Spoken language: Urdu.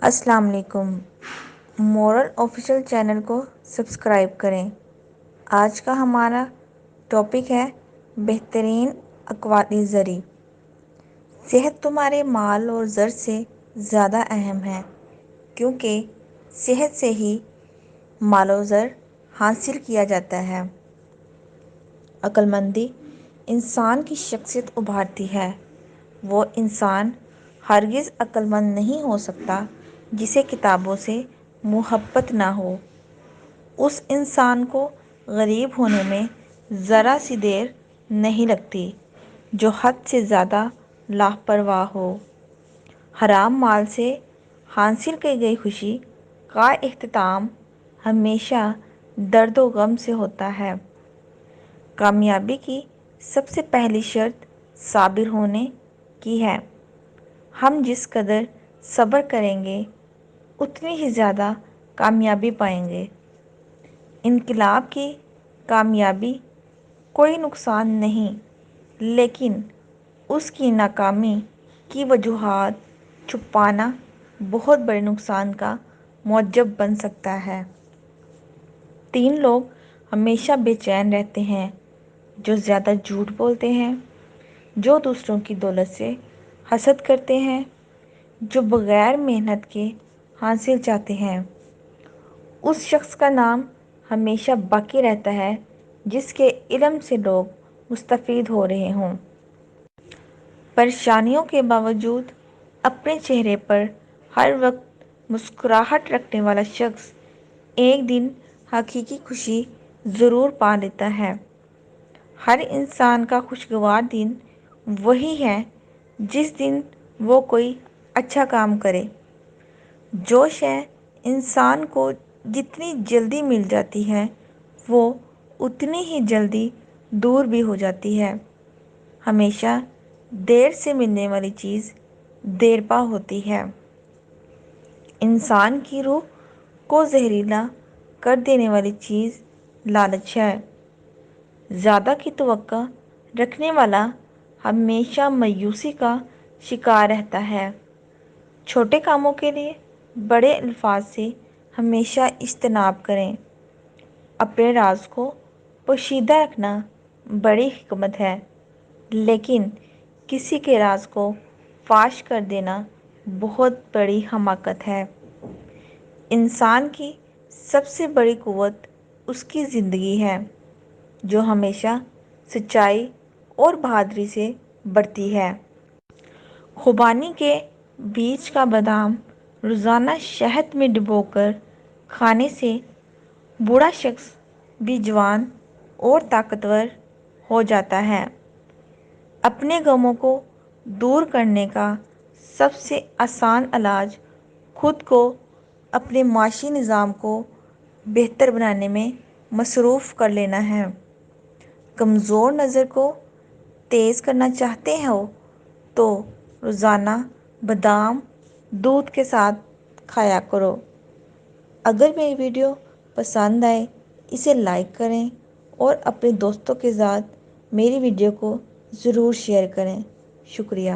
السلام علیکم۔ مورل آفیشیل چینل کو سبسکرائب کریں۔ آج کا ہمارا ٹاپک ہے بہترین اقواتی زرعی۔ صحت تمہارے مال اور زر سے زیادہ اہم ہے، کیونکہ صحت سے ہی مال و زر حاصل کیا جاتا ہے۔ عقل مندی انسان کی شخصیت ابھارتی ہے۔ وہ انسان ہرگز عقل مند نہیں ہو سکتا جسے کتابوں سے محبت نہ ہو۔ اس انسان کو غریب ہونے میں ذرا سی دیر نہیں لگتی جو حد سے زیادہ لاپرواہ ہو۔ حرام مال سے حاصل کی گئی خوشی کا اختتام ہمیشہ درد و غم سے ہوتا ہے۔ کامیابی کی سب سے پہلی شرط صابر ہونے کی ہے۔ ہم جس قدر صبر کریں گے اتنی ہی زیادہ کامیابی پائیں گے۔ انقلاب کی کامیابی کوئی نقصان نہیں، لیکن اس کی ناکامی کی وجوہات چھپانا بہت بڑے نقصان کا موجب بن سکتا ہے۔ 3 لوگ ہمیشہ بے چین رہتے ہیں: جو زیادہ جھوٹ بولتے ہیں، جو دوسروں کی دولت سے حسد کرتے ہیں، جو بغیر محنت کے حاصل چاہتے ہیں۔ اس شخص کا نام ہمیشہ باقی رہتا ہے جس کے علم سے لوگ مستفید ہو رہے ہوں۔ پریشانیوں کے باوجود اپنے چہرے پر ہر وقت مسکراہٹ رکھنے والا شخص ایک دن حقیقی خوشی ضرور پا لیتا ہے۔ ہر انسان کا خوشگوار دن وہی ہے جس دن وہ کوئی اچھا کام کرے۔ جو شے انسان کو جتنی جلدی مل جاتی ہے وہ اتنی ہی جلدی دور بھی ہو جاتی ہے۔ ہمیشہ دیر سے ملنے والی چیز دیر پا ہوتی ہے۔ انسان کی روح کو زہریلا کر دینے والی چیز لالچ ہے۔ زیادہ کی توقع رکھنے والا ہمیشہ مایوسی کا شکار رہتا ہے۔ چھوٹے کاموں کے لیے بڑے الفاظ سے ہمیشہ اجتناب کریں۔ اپنے راز کو پوشیدہ رکھنا بڑی حکمت ہے، لیکن کسی کے راز کو فاش کر دینا بہت بڑی حماقت ہے۔ انسان کی سب سے بڑی قوت اس کی زندگی ہے، جو ہمیشہ سچائی اور بہادری سے بڑھتی ہے۔ خوبانی کے بیج کا بادام روزانہ شہد میں ڈبو کر کھانے سے بوڑھا شخص بھی جوان اور طاقتور ہو جاتا ہے۔ اپنے غموں کو دور کرنے کا سب سے آسان علاج خود کو اپنے معاشی نظام کو بہتر بنانے میں مصروف کر لینا ہے۔ کمزور نظر کو تیز کرنا چاہتے ہو تو روزانہ بادام دودھ کے ساتھ کھایا کرو۔ اگر میری ویڈیو پسند آئے اسے لائک کریں اور اپنے دوستوں کے ساتھ میری ویڈیو کو ضرور شیئر کریں۔ شکریہ۔